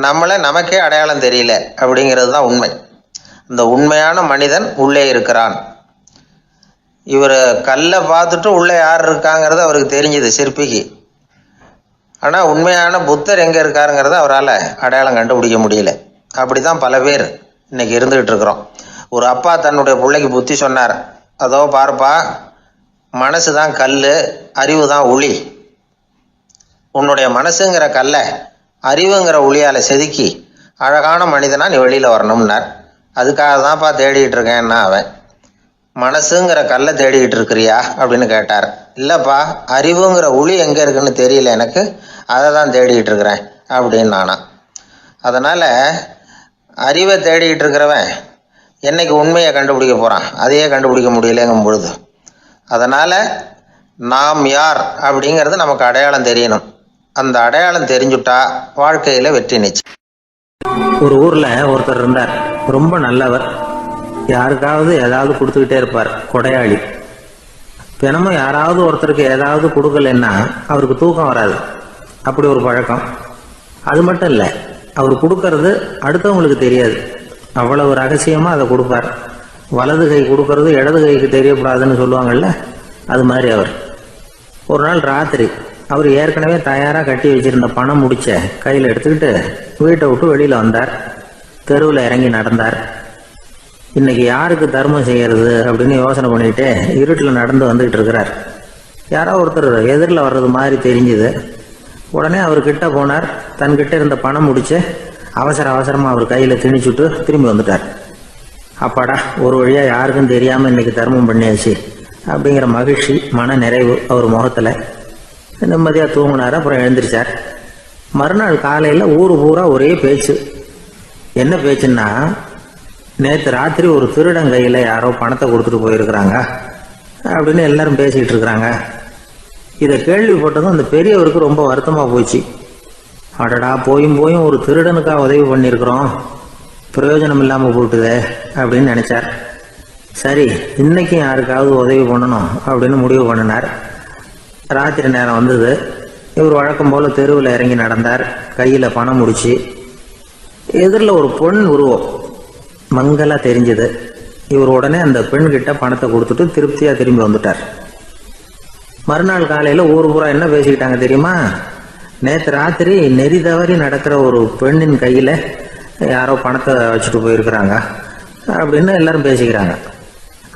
நம்மளை நமக்கே அடையாளம் தெரியல அப்படிங்கிறது தான் உண்மை. இந்த உண்மையான மனிதன் உள்ளே இருக்கிறான். இவர் கல்லை பார்த்துட்டு உள்ளே யார் இருக்காங்கிறது அவருக்கு தெரிஞ்சுது சிற்பிக்கு. ஆனால் உண்மையான புத்தர் எங்கே இருக்காருங்கிறத அவரால் அடையாளம் கண்டுபிடிக்க முடியல. அப்படி தான் பல பேர் இன்னைக்கு இருந்துகிட்டு இருக்கிறோம். ஒரு அப்பா தன்னுடைய பிள்ளைக்கு புத்தி சொன்னார், அதோ பார்ப்பா, மனசு தான் கல், அறிவு தான் ஒளி. உன்னுடைய மனசுங்கிற கல்லை அறிவுங்கிற ஒளியால் செதுக்கி அழகான மனிதனா நீ வெளியில் வரணும்னார். அதுக்காக தான்ப்பா தேடிக்கிட்டு இருக்கேன்னா அவன். மனசுங்கிற கல்லை தேடிக்கிட்டு இருக்கிறியா அப்படின்னு கேட்டார். இல்லைப்பா, அறிவுங்கிற ஒளி எங்கே இருக்குன்னு தெரியல எனக்கு, அதை தான் தேடிக்கிட்டு இருக்கிறேன் அப்படின்னு நானா. அதனால் அறிவை தேடிக்கிட்டு இருக்கிறவன் என்னைக்கு உண்மையை கண்டுபிடிக்க போகிறான், அதையே கண்டுபிடிக்க முடியலைங்கும் பொழுது. அதனால் நாம் யார் அப்படிங்கிறது நமக்கு அடையாளம் தெரியணும். அந்த அடையாளம் தெரிஞ்சுட்டா வாழ்க்கையில் வெற்றி நிச்சயம். ஒரு ஊரில் ஒருத்தர் இருந்தார், ரொம்ப நல்லவர். யாருக்காவது ஏதாவது கொடுத்துக்கிட்டே இருப்பார், கொடையாளி. தினமும் யாராவது ஒருத்தருக்கு ஏதாவது கொடுக்கலன்னா அவருக்கு தூக்கம் வராது, அப்படி ஒரு பழக்கம். அது மட்டும் இல்லை, அவர் கொடுக்கறது அடுத்தவங்களுக்கு தெரியாது, அவ்வளவு ரகசியமாக அதை கொடுப்பார். வலது கை கொடுக்கறது இடது கைக்கு தெரியக்கூடாதுன்னு சொல்லுவாங்கள்ல, அது மாதிரி அவர். ஒரு நாள் ராத்திரி அவர் ஏற்கனவே தயாராக கட்டி வச்சிருந்த பணம் முடிச்ச கையில் எடுத்துக்கிட்டு வீட்டை விட்டு வெளியில் வந்தார். தெருவில் இறங்கி நடந்தார். இன்னைக்கு யாருக்கு தர்மம் செய்யறது அப்படின்னு யோசனை பண்ணிட்டு இருட்டில் நடந்து வந்துகிட்டு இருக்கிறார். யாரோ ஒருத்தர் எதிரில் வர்றது மாதிரி தெரிஞ்சுது. உடனே அவர் கிட்ட போனார். தன்கிட்ட இருந்த பணம் முடிச்சு அவசரமாக அவர் கையில் திணிச்சுட்டு திரும்பி வந்துட்டார். அப்பாடா, ஒரு வழியாக யாருக்கும் தெரியாமல் இன்னைக்கு தர்மம் பண்ணியாச்சு அப்படிங்கிற மகிழ்ச்சி, மன நிறைவு அவர் முகத்தில். நிம்மதியாக தூங்கினார். அப்புறம் எழுந்திரிச்சார். மறுநாள் காலையில் ஊர் பூரா ஒரே பேச்சு. என்ன பேச்சுன்னா, நேற்று ராத்திரி ஒரு திருடன் கையில் யாரோ பணத்தை கொடுத்துட்டு போயிருக்கிறாங்க அப்படின்னு எல்லாரும் பேசிக்கிட்டு இருக்கிறாங்க. இதை கேள்விப்பட்டதும் அந்த பெரியவருக்கு ரொம்ப வருத்தமாக போச்சு. அடடா, போயும் ஒரு திருடனுக்காக உதவி பண்ணியிருக்கிறோம், பிரயோஜனம் இல்லாமல் போட்டுதே அப்படின்னு நினச்சார். சரி, இன்னைக்கும் யாருக்காவது உதவி பண்ணணும் அப்படின்னு முடிவு பண்ணினார். ராத்திரி நேரம் வந்தது. இவர் வழக்கம் போல் தெருவில் இறங்கி நடந்தார். கையில் பணம் முடிச்சு. எதிரில் ஒரு பெண் உருவம் மங்கலாக தெரிஞ்சது. இவர் உடனே அந்த பெண்கிட்ட பணத்தை கொடுத்துட்டு திருப்தியாக திரும்பி வந்துட்டார். மறுநாள் காலையில் ஊர் பூரா என்ன பேசிக்கிட்டாங்க தெரியுமா? நேற்று ராத்திரி நெறி தவறி நடக்கிற ஒரு பெண்ணின் கையில் யாரோ பணத்தை வச்சுட்டு போயிருக்கிறாங்க அப்படின்னு எல்லாரும் பேசிக்கிறாங்க.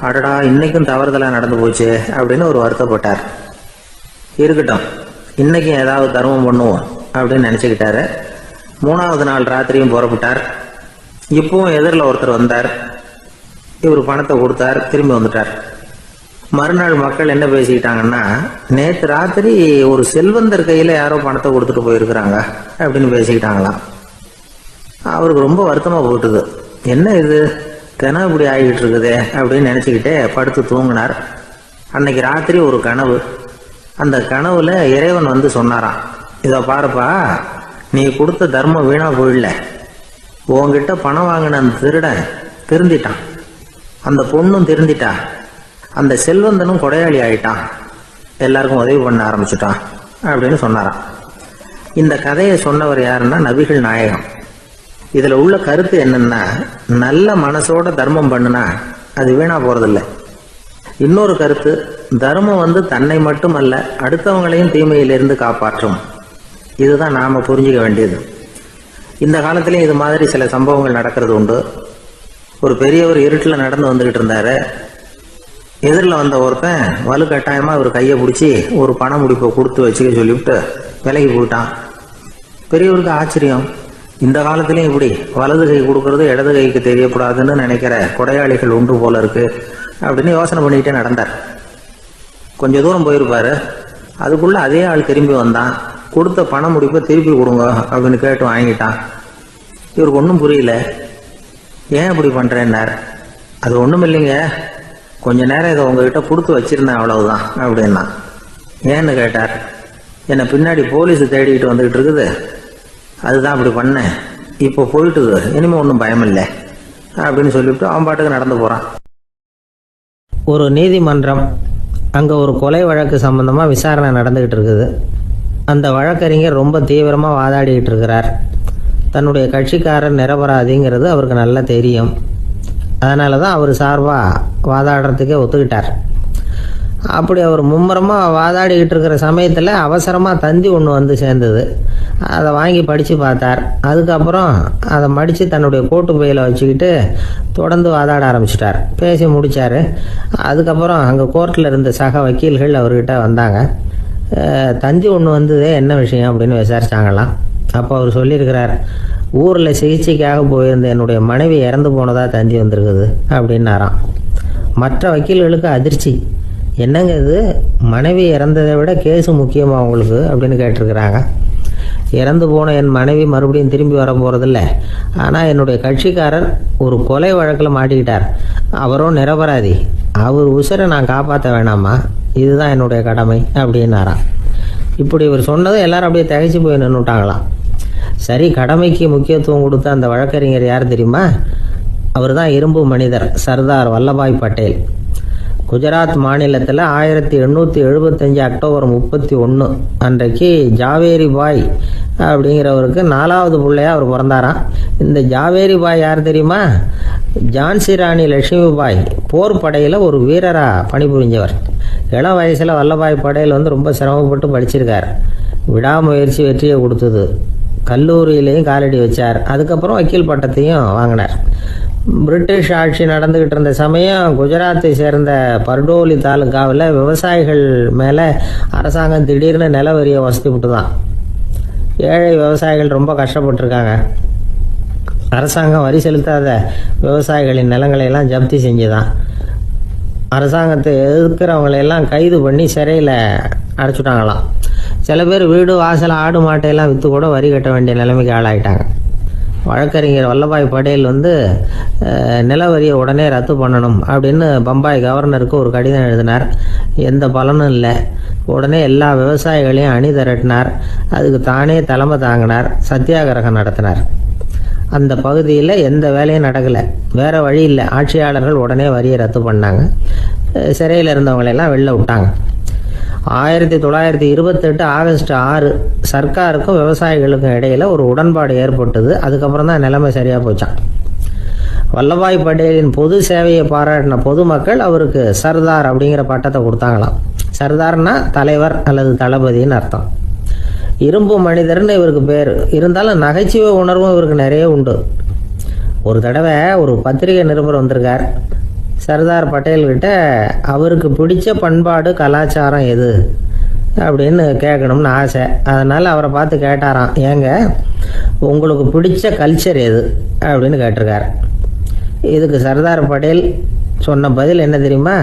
அடடா, இன்னைக்கும் தவறுதலாக நடந்து போச்சு அப்படின்னு ஒரு வருத்தப்பட்டார். இருக்கட்டும், இன்னைக்கும் ஏதாவது தர்மம் பண்ணுவோம் அப்படின்னு நினச்சிக்கிட்டாரு. 3வது நாள் ராத்திரியும் புறப்பட்டார். இப்பவும் எதிரில் ஒருத்தர் வந்தார். இவர் பணத்தை கொடுத்தார், திரும்பி வந்துட்டார். மறுநாள் மக்கள் என்ன பேசிக்கிட்டாங்கன்னா, நேற்று ராத்திரி ஒரு செல்வந்தர் கையில் யாரோ பணத்தை கொடுத்துட்டு போயிருக்கிறாங்க அப்படின்னு பேசிக்கிட்டாங்களாம். அவருக்கு ரொம்ப வருத்தமாக போட்டுது. என்ன இது தினம் இப்படி ஆகிட்டு இருக்குதே அப்படின்னு நினச்சிக்கிட்டே படுத்து தூங்கினார். அன்னைக்கு ராத்திரி ஒரு கனவு. அந்த கனவுல இறைவன் வந்து சொன்னாராம், இதை பாருப்பா, நீ கொடுத்த தர்மம் வீணா போயிடல. உன்கிட்ட பணம் வாங்கின அந்த திருடன் திருந்திட்டான், அந்த பொண்ணும் திருந்திட்டா, அந்த செல்வந்தனும் கொடையாளி ஆயிட்டான், எல்லாருக்கும் உதவி பண்ண ஆரம்பிச்சுட்டான் அப்படின்னு சொன்னாராம். இந்த கதையை சொன்னவர் யாருன்னா நபிகள் நாயகம். இதில் உள்ள கருத்து என்னன்னா, நல்ல மனசோட தர்மம் பண்ணுனா அது வீணா போறதில்லை. இன்னொரு கருத்து, தர்மம் வந்து தன்னை மட்டுமல்ல அடுத்தவங்களையும் தீமையிலிருந்து காப்பாற்றும். இதுதான் நாம புரிஞ்சுக்க வேண்டியது. இந்த காலத்திலையும் இது மாதிரி சில சம்பவங்கள் நடக்கிறது உண்டு. ஒரு பெரியவர் இருட்டில் நடந்து வந்துகிட்டு இருந்தாரு. எதிரில் வந்த ஒருத்தன் வலுக்கட்டாயமாக ஒரு கையை பிடிச்சி ஒரு பண முடிப்பை கொடுத்து வச்சுக்க சொல்லிவிட்டு விலகி போயிட்டான். பெரியவருக்கு ஆச்சரியம், இந்த காலத்திலையும் இப்படி வலது கை கொடுக்கறது இடது கைக்கு தெரியக்கூடாதுன்னு நினைக்கிற கொடையாளிகள் உண்டு போல இருக்கு அப்படின்னு யோசனை பண்ணிக்கிட்டே நடந்தார். கொஞ்சம் தூரம் போயிருப்பாரு. அதுக்குள்ள அதே ஆள் திரும்பி வந்தான். கொடுத்த பண முடிப்பை திருப்பி கொடுங்க அப்படின்னு கேட்டு வாங்கிட்டான். இவருக்கு ஒன்றும் புரியல. ஏன் இப்படி பண்ணுறேன்னார். அது ஒன்றும் இல்லைங்க, கொஞ்ச நேரம் இதை உங்ககிட்ட கொடுத்து வச்சிருந்தேன், அவ்வளவுதான் அப்படின்னா. ஏன்னு கேட்டார். என்னை பின்னாடி போலீஸ் தேடிக்கிட்டு வந்துக்கிட்டு இருக்குது, அதுதான் அப்படி பண்ணேன், இப்போ போயிட்டுது, இனிமேல் ஒன்றும் பயமில்லை அப்படின்னு சொல்லிவிட்டு அவன் பாட்டுக்கு நடந்து போகிறான். ஒரு நீதிமன்றம், அங்கே ஒரு கொலை வழக்கு சம்பந்தமாக விசாரணை நடந்துக்கிட்டு இருக்குது. அந்த வழக்கறிஞர் ரொம்ப தீவிரமாக வாதாடிக்கிட்டு இருக்கிறார். தன்னுடைய கட்சிக்காரர் நிரபராதிங்கிறது அவருக்கு நல்லா தெரியும். அதனால தான் அவர் சார்பாக வாதாடுறதுக்கே ஒத்துக்கிட்டார். அப்படி அவர் மும்முரமாக வாதாடிக்கிட்டு இருக்கிற சமயத்தில் அவசரமாக தந்தி ஒன்று வந்து சேர்ந்தது. அதை வாங்கி படித்து பார்த்தார். அதுக்கப்புறம் அதை மடித்து தன்னுடைய கோட்டு பையில் வச்சுக்கிட்டு தொடர்ந்து வாதாட ஆரம்பிச்சிட்டார். பேசி முடித்தார். அதுக்கப்புறம் அங்கே கோர்ட்டில் இருந்த சக வக்கீல்கள் அவர்கிட்ட வந்தாங்க. தந்தி ஒன்று வந்ததே, என்ன விஷயம் அப்படின்னு விசாரிச்சாங்களாம். அப்போ அவர் சொல்லியிருக்கிறார், ஊரில் சிகிச்சைக்காக போயிருந்த என்னுடைய மனைவி இறந்து போனதாக தந்தி வந்திருக்குது அப்படின்னாராம். மற்ற வக்கீல்களுக்கு அதிர்ச்சி. என்னங்க இது, மனைவி இறந்ததை விட கேஸு முக்கியமாக அவங்களுக்கு அப்படின்னு கேட்டிருக்கிறாங்க. இறந்து போன என் மனைவி மறுபடியும் திரும்பி வர போகிறதில்ல, ஆனால் என்னுடைய கட்சிக்காரர் ஒரு கொலை வழக்கில் மாட்டிக்கிட்டார், அவரும் நிரபராதி, அவர் உசுரை நான் காப்பாற்ற வேணாமா, இதுதான் என்னுடைய கடமை அப்படின்னாராம். இப்படி இவர் சொன்னதும் எல்லாரும் அப்படியே திகைச்சு போய் நின்றுட்டாங்களாம். சரி, கடமைக்கு முக்கியத்துவம் கொடுத்த அந்த வழக்கறிஞர் யார் தெரியுமா? அவர் தான் இரும்பு மனிதர் சர்தார் வல்லபாய் பட்டேல். குஜராத் மாநிலத்தில் 1875 அக்டோபர் 31 அன்றைக்கு ஜாவேரி பாய் அப்படிங்கிறவருக்கு 4வது பிள்ளையாக அவர் பிறந்தாராம். இந்த ஜாவேரி பாய் யார் தெரியுமா? ஜான்சி ராணி லட்சுமி பாய் போர் படையில் ஒரு வீரராக பணிபுரிஞ்சவர். இளம் வயசில் வல்லபாய் பட்டேல் வந்து ரொம்ப சிரமப்பட்டு படிச்சிருக்கார். விடாமுயற்சி வெற்றியை கொடுத்தது. கல்லூரியிலையும் காலடி வச்சார். அதுக்கப்புறம் வக்கீல் பட்டத்தையும் வாங்கினார். பிரிட்டிஷ் ஆட்சி நடந்துக்கிட்டு இருந்த சமயம் குஜராத்தை சேர்ந்த பர்டோலி தாலுக்காவில் விவசாயிகள் மேலே அரசாங்கம் திடீர்னு நில வரியை வசதி விட்டு தான். ஏழை விவசாயிகள் ரொம்ப கஷ்டப்பட்டுருக்காங்க. அரசாங்கம் வரி செலுத்தாத விவசாயிகளின் நிலங்களையெல்லாம் ஜப்தி செஞ்சுதான். அரசாங்கத்தை எதிர்க்கிறவங்களையெல்லாம் கைது பண்ணி சிறையில் அடைச்சுட்டாங்களாம். சில பேர் வீடு வாசல் ஆடு மாட்டையெல்லாம் விற்று கூட வரி கட்ட வேண்டிய நிலைமைக்கு ஆளாயிட்டாங்க. வழக்கறிஞர் வல்லபாய் பட்டேல் வந்து நில வரியை உடனே ரத்து பண்ணணும் அப்படின்னு பம்பாய் கவர்னருக்கு ஒரு கடிதம் எழுதினார். எந்த பலனும் இல்லை. உடனே எல்லா விவசாயிகளையும் அணி திரட்டினார். அதுக்கு தானே தலைமை தாங்கினார். சத்தியாகிரகம் நடத்தினார். அந்த பகுதியில் எந்த வேலையும் நடக்கலை. வேறு வழி இல்லை. ஆட்சியாளர்கள் உடனே வரியை ரத்து பண்ணாங்க. சிறையில் இருந்தவங்களெல்லாம் வெளில விட்டாங்க. 1928 ஆகஸ்ட் 6 சர்க்காருக்கும் விவசாயிகளுக்கும் இடையில் ஒரு உடன்பாடு ஏற்பட்டது. அதுக்கப்புறம் தான் நிலைமை சரியாக போச்சான். வல்லபாய் பட்டேலின் பொது சேவையை பாராட்டின பொதுமக்கள் அவருக்கு சர்தார் அப்படிங்கிற பட்டத்தை கொடுத்தாங்களாம். சர்தார்னா தலைவர் அல்லது தளபதின்னு அர்த்தம். இரும்பு மனிதர்னு இவருக்கு பேர். இருந்தாலும் நகைச்சுவை உணர்வும் இவருக்கு நிறைய உண்டு. ஒரு தடவை ஒரு பத்திரிகை நிருபர் வந்திருக்கார். சர்தார் பட்டேல்கிட்ட அவருக்கு பிடிச்ச பண்பாடு கலாச்சாரம் எது அப்படின்னு கேட்கணும்னு ஆசை. அதனால் அவரை பார்த்து கேட்டாராம், ஏங்க உங்களுக்கு பிடிச்ச கல்ச்சர் எது அப்படின்னு கேட்டிருக்கார். இதுக்கு சர்தார் பட்டேல் சொன்ன பதில் என்ன தெரியுமா?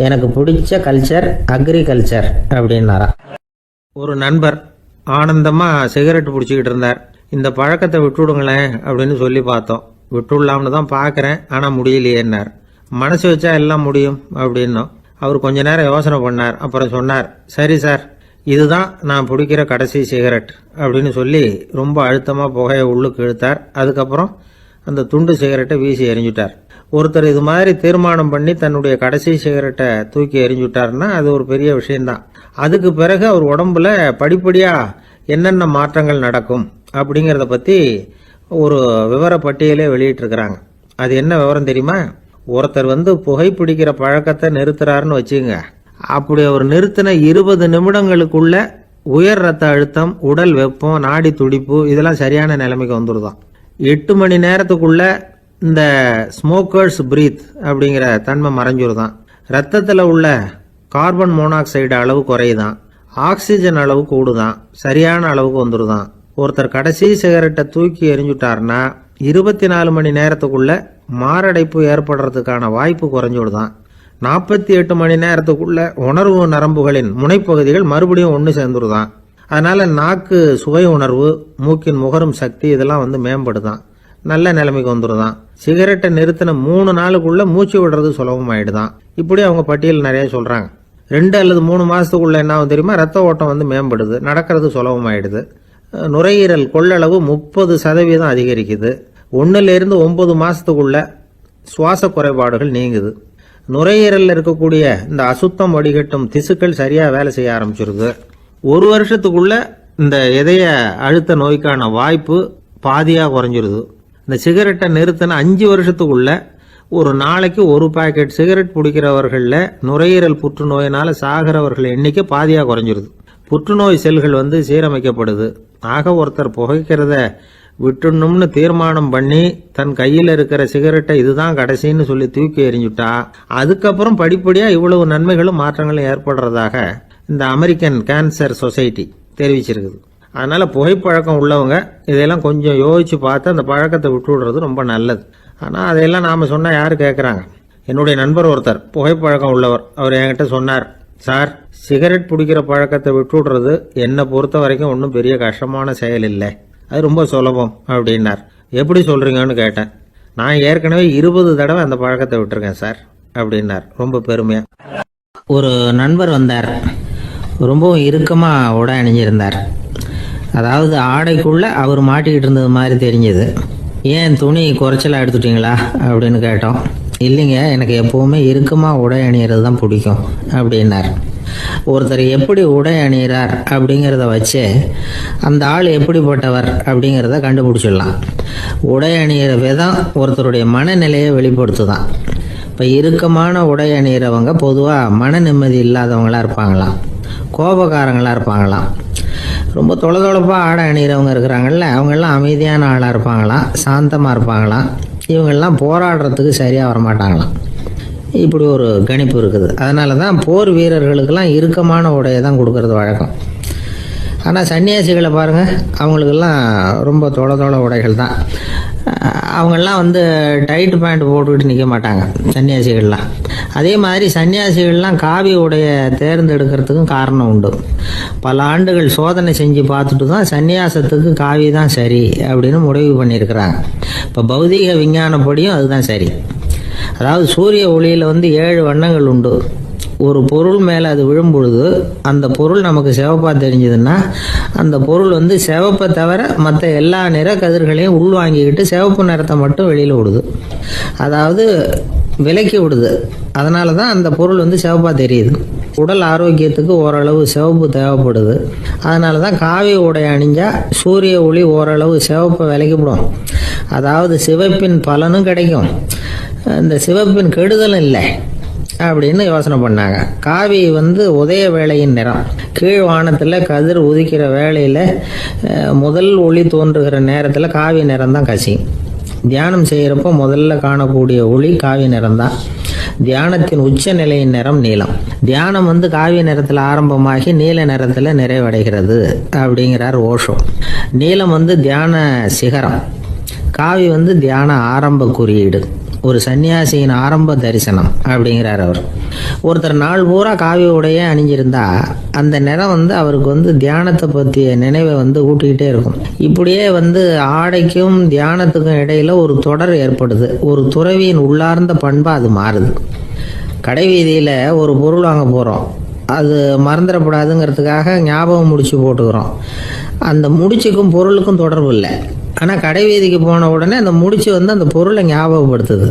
எனக்கு பிடிச்ச கல்ச்சர் அக்ரிகல்ச்சர் அப்படின்னாராம். ஒரு நண்பர் ஆனந்தமாக சிகரெட் பிடிச்சிக்கிட்டு இருந்தார். இந்த பழக்கத்தை விட்டுவிடுங்களேன் அப்படின்னு சொல்லி பார்த்தோம். விட்டுடலாம்னு தான் பார்க்குறேன், ஆனால் முடியலையேன்னார். மனசு வச்சா எல்லாம் முடியும் அப்படின்னோம். அவர் கொஞ்ச நேரம் யோசனை பண்ணார். அப்புறம் சொன்னார், சரி சார், இதுதான் நான் பிடிக்கிற கடைசி சிகரெட் அப்படின்னு சொல்லி ரொம்ப அழுத்தமாக புகையை உள்ளுக்கு இழுத்தார். அதுக்கப்புறம் அந்த துண்டு சிகரெட்டை வீசி எறிஞ்சுட்டார். ஒருத்தர் இது மாதிரி தீர்மானம் பண்ணி தன்னுடைய கடைசி சிகரெட்டை தூக்கி எறிஞ்சுட்டாருன்னா அது ஒரு பெரிய விஷயம்தான். அதுக்கு பிறகு அவர் உடம்புல படிப்படியாக என்னென்ன மாற்றங்கள் நடக்கும் அப்படிங்கிறத பற்றி ஒரு விவர பட்டியலே வெளியிட்டிருக்கிறாங்க. அது என்ன விவரம் தெரியுமா? ஒருத்தர் புகைப்பிடிக்கிற பழக்கத்தை நிறுத்துறாருன்னு வச்சுங்க. அப்படி அவர் நிறுத்தின 20 நிமிடங்களுக்குள்ள உயர் ரத்த அழுத்தம், உடல் வெப்பம், நாடி துடிப்பு இதெல்லாம் சரியான நிலைமைக்கு வந்துடுதான். 8 மணி நேரத்துக்குள்ள இந்த ஸ்மோக்கர்ஸ் பிரீத் அப்படிங்கிற தன்மை மறைஞ்சிருதான். ரத்தத்தில் உள்ள கார்பன் மோனாக்சைடு அளவு குறையுதான், ஆக்சிஜன் அளவு கூடுதான், சரியான அளவுக்கு வந்துடுதான். ஒருத்தர் கடைசி சிகரெட்டை தூக்கி எறிஞ்சுட்டாருன்னா 24 மணி நேரத்துக்குள்ள மாரடைப்பு ஏற்படுறதுக்கான வாய்ப்பு குறைஞ்சுடுதான். 48 மணி நேரத்துக்குள்ள உணர்வு நரம்புகளின் முனைப்பகுதிகள் மறுபடியும் ஒன்று சேர்ந்துருதான். அதனால நாக்கு சுவை உணர்வு, மூக்கின் முகரும் சக்தி இதெல்லாம் மேம்படுதான், நல்ல நிலைமைக்கு வந்துடுதான். சிகரெட்டை நிறுத்தின 3 நாளுக்குள்ள மூச்சு விடுறது சுலபமாயிடுதான். இப்படி அவங்க பட்டியல் நிறைய சொல்றாங்க. 2 அல்லது 3 மாசத்துக்குள்ள என்ன ஆகும் தெரியுமா? ரத்த ஓட்டம் மேம்படுது, நடக்கிறது சுலபமாயிடுது. நுரையீரல் கொள்ளளவு 30% அதிகரிக்குது. 1லிருந்து 9 மாசத்துக்குள்ள சுவாச குறைபாடுகள் நீங்குது. நுரையீரலில் இருக்கக்கூடிய இந்த அசுத்தம் வடிகட்டும் திசுக்கள் சரியா வேலை செய்ய ஆரம்பிச்சிருது. 1 வருஷத்துக்குள்ள இந்த இதய அழுத்த நோய்க்கான வாய்ப்பு பாதியா குறைஞ்சிருது. இந்த சிகரெட்டை நிறுத்தின 5 வருஷத்துக்குள்ள ஒரு நாளைக்கு 1 பாக்கெட் சிகரெட் பிடிக்கிறவர்களில் நுரையீரல் புற்றுநோயினால சாகிறவர்கள் எண்ணிக்கை பாதியா குறைஞ்சிருது. புற்றுநோய் செல்கள் சீரமைக்கப்படுது. ஆக ஒருத்தர் புகைக்கிறத விட்டுணும்னு தீர்மானம் பண்ணி தன் கையில் இருக்கிற சிகரெட்டை இதுதான் கடைசின்னு சொல்லி தூக்கி எறிஞ்சுட்டா அதுக்கப்புறம் படிப்படியா இவ்வளவு நன்மைகளும் மாற்றங்களும் ஏற்படுறதாக இந்த அமெரிக்கன் கேன்சர் சொசைட்டி தெரிவிச்சிருக்குது. அதனால புகைப்பழக்கம் உள்ளவங்க இதையெல்லாம் கொஞ்சம் யோசிச்சு பார்த்து அந்த பழக்கத்தை விட்டு விடுறது ரொம்ப நல்லது. ஆனால் அதையெல்லாம் நாம சொன்னா யாரு கேட்குறாங்க? என்னுடைய நண்பர் ஒருத்தர் புகைப்பழக்கம் உள்ளவர். அவர் என்கிட்ட சொன்னார், சார், சிகரெட் பிடிக்கிற பழக்கத்தை விட்டு விடுறது என்னை பொறுத்த வரைக்கும் ஒன்றும் பெரிய கஷ்டமான செயல் இல்லை, அது ரொம்ப சுலபம் அப்படின்னார். எப்படி சொல்றீங்கன்னு கேட்டேன். நான் ஏற்கனவே 20 தடவை அந்த பழக்கத்தை விட்டுருக்கேன் சார் அப்படின்னார் ரொம்ப பெருமையா. ஒரு நண்பர் வந்தார். ரொம்பவும் இறுக்கமா உடை அணிஞ்சிருந்தார். அதாவது ஆடைக்குள்ள அவர் மாட்டிக்கிட்டு இருந்தது மாதிரி தெரிஞ்சது. ஏன் துணி குறைச்சலா எடுத்துட்டீங்களா அப்படின்னு கேட்டோம். இல்லைங்க, எனக்கு எப்பவுமே இறுக்கமாக உடை அணிகிறது தான் பிடிக்கும் அப்படின்னார். ஒருத்தர் எப்படி உடை அணிகிறார் அப்படிங்கிறத வச்சு அந்த ஆள் எப்படிப்பட்டவர் அப்படிங்கிறத கண்டுபிடிச்சிடலாம். உடை அணிகிற விதம் ஒருத்தருடைய மனநிலையை வெளிப்படுத்துதான். இப்போ இறுக்கமான உடை அணிகிறவங்க பொதுவாக மன நிம்மதி இல்லாதவங்களாக இருப்பாங்களாம், கோபக்காரங்களாக இருப்பாங்களாம். ரொம்ப தொலைதொலைப்பாக ஆடை அணிகிறவங்க இருக்கிறாங்கல்ல, அவங்கெல்லாம் அமைதியான ஆளாக இருப்பாங்களாம், சாந்தமாக இருப்பாங்களாம். இவங்கெல்லாம் போராடுறதுக்கு சரியாக வரமாட்டாங்களாம். இப்படி ஒரு கணிப்பு இருக்குது. அதனால தான் போர் வீரர்களுக்கெல்லாம் இறுக்கமான உடையை தான் கொடுக்கறது வழக்கம். ஆனால் சன்னியாசிகளை பாருங்கள், அவங்களுக்கெல்லாம் ரொம்ப தொலை உடைகள் தான். அவங்கெல்லாம் டைட் பேண்ட் போட்டுக்கிட்டு நிற்க மாட்டாங்க சன்னியாசிகள்லாம். அதே மாதிரி சன்னியாசிகள்லாம் காவி உடையை தேர்ந்தெடுக்கிறதுக்கும் காரணம் உண்டு. பல ஆண்டுகள் சோதனை செஞ்சு பார்த்துட்டு தான் சன்னியாசத்துக்கு காவி தான் சரி அப்படின்னு முடிவு பண்ணியிருக்கிறாங்க. இப்போ பௌதிக விஞ்ஞானப்படியும் அதுதான் சரி. அதாவது சூரிய ஒளியில் 7 வண்ணங்கள் உண்டு. ஒரு பொருள் மேலே அது விழும் பொழுது அந்த பொருள் நமக்கு சிவப்பாக தெரிஞ்சதுன்னா அந்த பொருள் சிவப்பை தவிர மற்ற எல்லா நிற கதிர்களையும் உள்வாங்கிக்கிட்டு சிவப்பு நிறத்தை மட்டும் வெளியில் விடுது, அதாவது விலக்கி விடுது. அதனால தான் அந்த பொருள் சிவப்பாக தெரியுது. உடல் ஆரோக்கியத்துக்கு ஓரளவு சிவப்பு தேவைப்படுது. அதனால தான் காவி உடை அணிஞ்சால் சூரிய ஒளி ஓரளவு சிவப்பை விலக்கிவிடும். அதாவது சிவப்பின் பலனும் கிடைக்கும், இந்த சிவப்பின் கெடுதலும் இல்லை. அப்படின்னு யோசனை பண்ணாங்க. காவி உதய வேளையின் நிறம். கீழ் வானத்தில் கதிர் உதிக்கிற வேளையில் முதல் ஒளி தோன்றுகிற நேரத்தில் காவி நிறம் தான் கசியும். தியானம் செய்கிறப்போ முதல்ல காணக்கூடிய ஒளி காவி நிறம் தான். தியானத்தின் உச்ச நிலையின் நிறம் நீலம். தியானம் காவி நிறத்தில் ஆரம்பமாகி நீல நிறத்தில் நிறைவடைகிறது அப்படிங்கிறார் ஓஷோ. நீலம் தியான சிகரம். காவி தியான ஆரம்ப குறியீடு, ஒரு சன்னியாசியின் ஆரம்ப தரிசனம் அப்படிங்கிறார் அவர். ஒருத்தர் நாள் பூரா காவி உடைய அணிஞ்சிருந்தா அந்த நிறம் அவருக்கு தியானத்தை பற்றிய நினைவை ஊட்டிக்கிட்டே இருக்கும். இப்படியே ஆடைக்கும் தியானத்துக்கும் இடையில ஒரு தொடர் ஏற்படுது. ஒரு துறவியின் உள்ளார்ந்த பண்பா அது மாறுது. கடை வீதியில் ஒரு பொருள் வாங்க போகிறோம், அது மறந்துடக்கூடாதுங்கிறதுக்காக ஞாபகம் முடிச்சு போட்டுக்கிறோம். அந்த முடிச்சுக்கும் பொருளுக்கும் தொடர்பு இல்லை. ஆனால் கடை வீதிக்கு போன உடனே அந்த முடிச்சு அந்த பொருளை ஞாபகப்படுத்துது.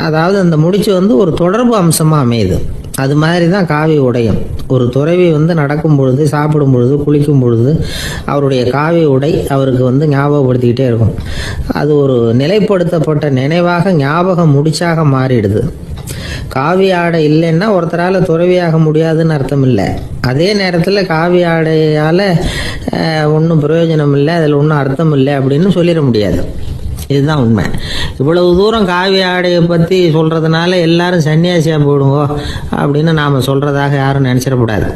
அதாவது அந்த முடிச்சு ஒரு தொடர்பு அம்சமாக அமையுது. அது மாதிரி தான் காவி உடையும். ஒரு துறவி நடக்கும் பொழுது, சாப்பிடும் பொழுது, குளிக்கும் பொழுது அவருடைய காவி உடை அவருக்கு ஞாபகப்படுத்திக்கிட்டே இருக்கும். அது ஒரு நிலைப்படுத்தப்பட்ட நினைவாக ஞாபகம் முடிச்சாக மாறிடுது. காவி ஆடை இல்லைன்னா ஒருத்தரால் துறவியாக முடியாதுன்னு அர்த்தம் இல்லை. அதே நேரத்தில் காவி ஆடையால் ஒன்றும் பிரயோஜனம் இல்லை, அதில் ஒன்றும் அர்த்தம் இல்லை அப்படின்னு சொல்லிட முடியாது. இதுதான் உண்மை. இவ்வளவு தூரம் காவி ஆடையை பற்றி சொல்கிறதுனால எல்லாரும் சன்னியாசியாக போயிடுங்கோ அப்படின்னு நாம் சொல்கிறதாக யாரும் நினச்சிடக்கூடாது.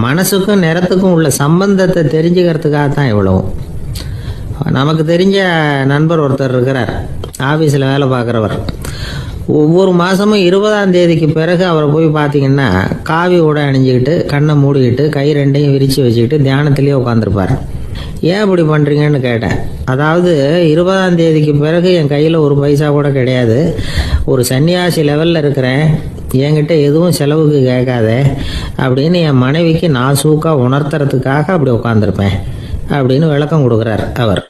மனசுக்கும் நிறத்துக்கும் உள்ள சம்பந்தத்தை தெரிஞ்சுக்கிறதுக்காக தான் இவ்வளவும். நமக்கு தெரிஞ்ச நண்பர் ஒருத்தர் இருக்கிறார், ஆஃபீஸில் வேலை பார்க்குறவர். ஒவ்வொரு மாதமும் 20ஆம் தேதிக்கு பிறகு அவரை போய் பார்த்தீங்கன்னா காவி உடை அணிஞ்சிக்கிட்டு, கண்ணை மூடிக்கிட்டு, கை ரெண்டையும் விரித்து வச்சுக்கிட்டு தியானத்திலேயே உட்காந்துருப்பார். ஏன் இப்படி பண்ணுறீங்கன்னு கேட்டேன். அதாவது 20ஆம் தேதிக்கு பிறகு என் கையில் ஒரு பைசா கூட கிடையாது, ஒரு சன்னியாசி லெவலில் இருக்கிறேன், என்கிட்ட எதுவும் செலவுக்கு கேட்காத அப்படின்னு என் மனைவிக்கு நான் சூக்காக உணர்த்துறதுக்காக அப்படி உட்காந்துருப்பேன் அப்படின்னு விளக்கம் கொடுக்குறார் அவர்.